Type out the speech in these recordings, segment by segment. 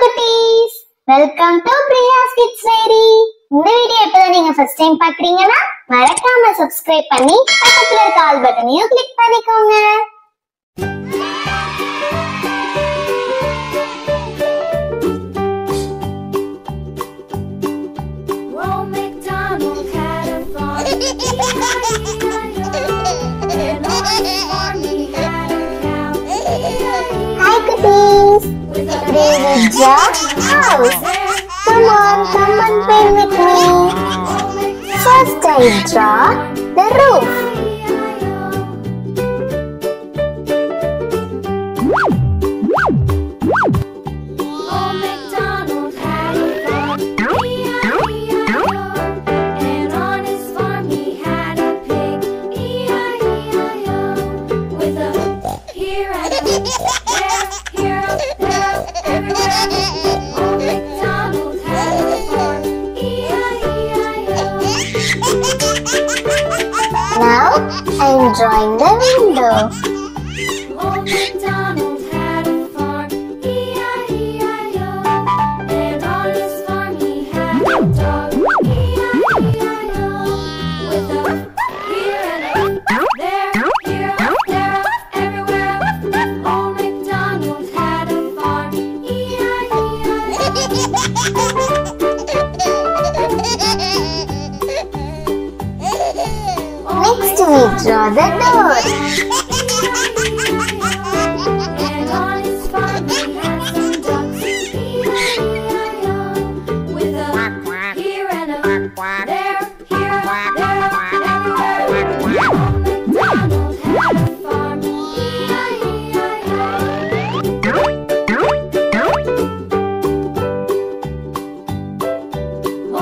குட்டீஸ், welcome to Priya's kids diary. இந்த video இப்பதான் நீங்க ஃபர்ஸ்ட் டைம் பாக்குறீங்கன்னா மறக்காம சப்ஸ்கிரைப் பண்ணி பக்கத்துல இருக்க ஆல் பட்டனையும் கிளிக் பண்ணிக்கோங்க. Hi cuties, today we draw house. Come on, play with me. First I draw the roof. Now I'm drawing the window. Old MacDonald had a farm, E-I-E-I-O. And on his farm he had a dog, E-I-E-I-O. With a here and a there, here, there, everywhere. Old MacDonald had a farm, E-I-E-I-O. Next we draw the door. And on his farm he had some ducks, E-I-E-I-O. With a here and a there, here, there, everywhere. Old MacDonald had a farm, E-I-E-I-O.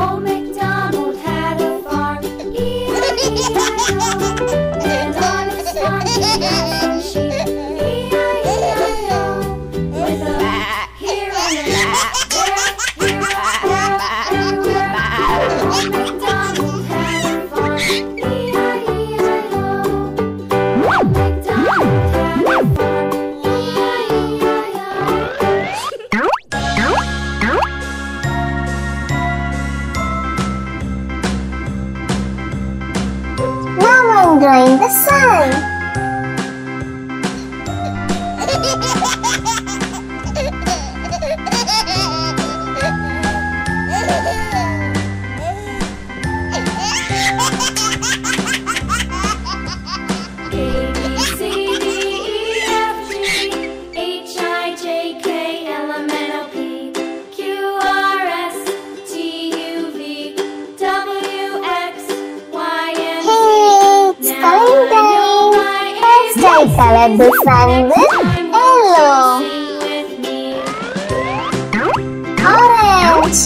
Old MacDonald had a farm, E-I-E-I-O. And on his farm he had some sheep, E-I-E-I-O. With a here and a there, here, there, everywhere. Old MacDonald had a farm, E-I-E-I-O. Old MacDonald had a farm, E-I-E-I-O. Now I'm drawing the sun. I colored the sun with yellow, orange,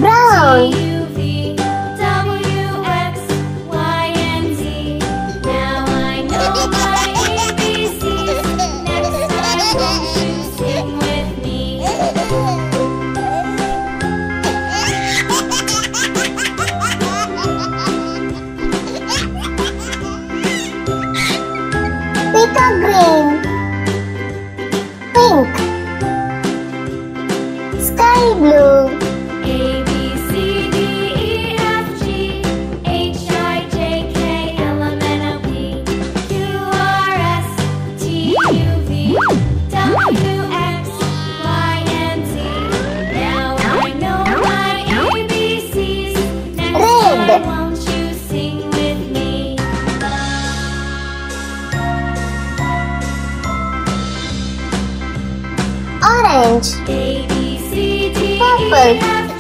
brown, Now I know my ABCs. Next time won't you sing with me? Peacock green, pink, sky blue, Now I know my ABCs. Next time won't you sing with me? Orange, purple, yellow,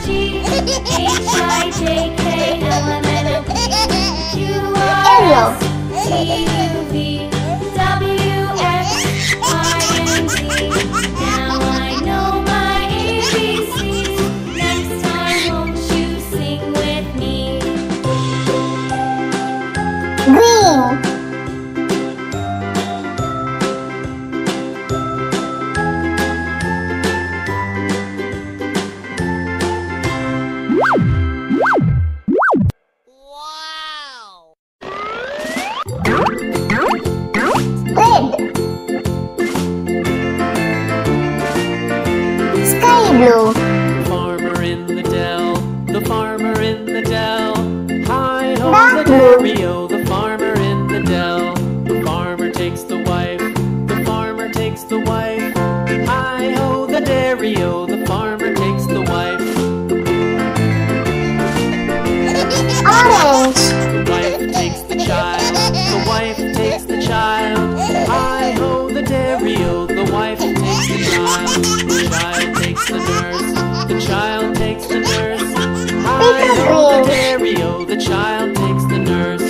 green. dairy-o, the child takes the nurse.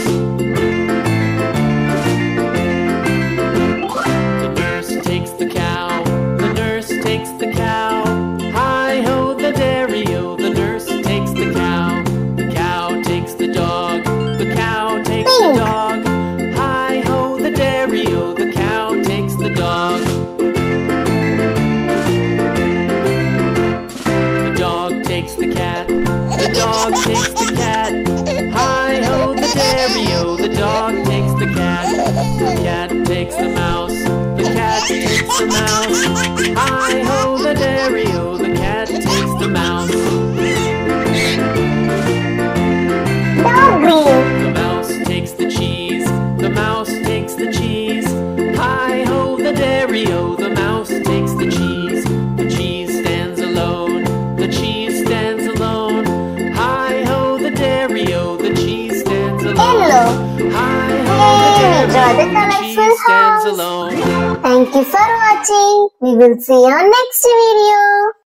The nurse takes the cow, the nurse takes the cow. Hi-ho, the dairy-o, the nurse takes the cow. The cow takes the dog, the cow takes the dog. Hi-ho, the dairy-o, the cow takes the dog. The dog takes the cat, the dog takes the cat. Hi-ho, the dairy-o, the dog takes the cat. The cat takes the mouse, the cat takes the mouse. Hi-ho, the dairy-o, the cat takes the mouse. Dog green. The mouse takes the cheese, the mouse takes the cheese. Hi-ho, the dairy-o, the mouse takes the cheese. The cheese stands alone, the cheese stands alone. Hi-ho, the dairy-o, the cheese stands alone. Yellow. Hi-ho, Yay, the we draw the dairy-o, the cheese colorful stands house. alone. Thank you for watching. We will see you on next video.